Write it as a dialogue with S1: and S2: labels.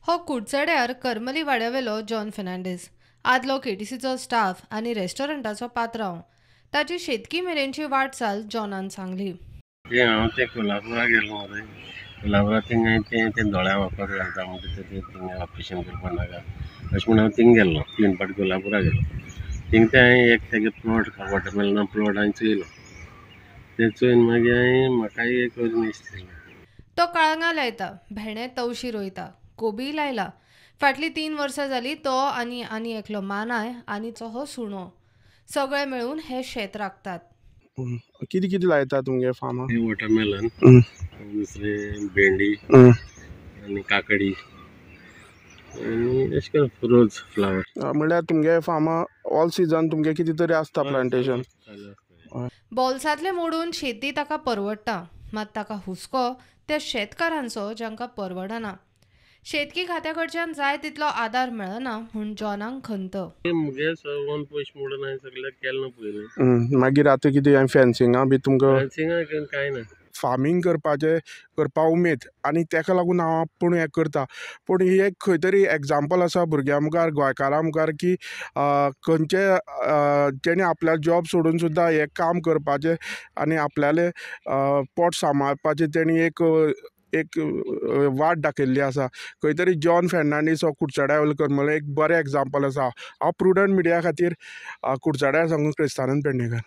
S1: हो कुडचड्यार करमली वाड्यावेलो जॉन फेर्नांडीस आदलो केटीसीचो स्टाफ आनी रेस्टॉरंटाचो पात्रांव ताची शेतकी मेरेनची वाटचाल जॉनान सांगली.
S2: हांव ते कोल्हापुरा गेलो मरे. कोल्हापुरा थिंगा ते दोळ्या वापर घालता म्हणजे ते थिंगा ऑपरेशन करपा नाका अशें म्हणून हांव थिंग गेल्लो. 3 फावट कोल्हापुरा गेलो. थिंग ते हांवें एक तेगे प्लॉट वॉटरमेलना प्लॉट हांवें चोयलो. ते चोयन मागीर हांवें म्हाकाय एक इश्ट केलो.
S1: तो काळंगा लायता, भेंडे तवशी रोयता, कोबी लायला. फाटली 3 वर्सां जाली तो आनी एकलो मानाय आनी चोहो सुणो सगळे मेळून हे शेत राखतात.
S3: कितें कितें लायता तुमगे फार्मां?
S2: वॉटरमेलन, दुसरे भेंडी आनी काकडी आनी अशें करून रोज फ्लावर.
S3: म्हणल्यार तुमगे फार्मां ऑल सिजन तुमगे कितें तरी आसता प्लांटेशन?
S1: बोल्सांतले मोडून शेती ताका परवडटा, मात ताका हुस्को त्या शेतकारांचो जांकां परवडना. शेतकी खात्या कडच्यान जाय तितलो आदार मेळना म्हूण जॉनाक खंत.
S2: मुगे ओन पयशे मोडून हांवें सगळ्याक केलें ना पयलीं.
S3: मागीर आतां कितें फेन्सिंगा बी तुमकां?
S2: फेन्सिंगा कांय ना.
S3: फार्मींग करपा उमेद आनी तेका लागून हांव पूण हें करता. पूण ही एक खंय तरी एग्जाम्पल आसा भुरग्यां मुखार, गोंयकारां मुखार की खंयचे जेणे आपल्या जॉब सोडून सुद्दां हें काम करपाचें आनी आपल्यालें पोट सांबाळपाचें तेणी एक वाट दाखयल्ली आसा. खंय तरी जॉन फेर्नांडीस हो कुडचड्यार वयलो करमलो एक बरें एग्जाम्पल आसा. हांव प्रुडंट मिडिया खातीर कुडचड्यार सांगून क्रिस्तानंद पेडणेकर.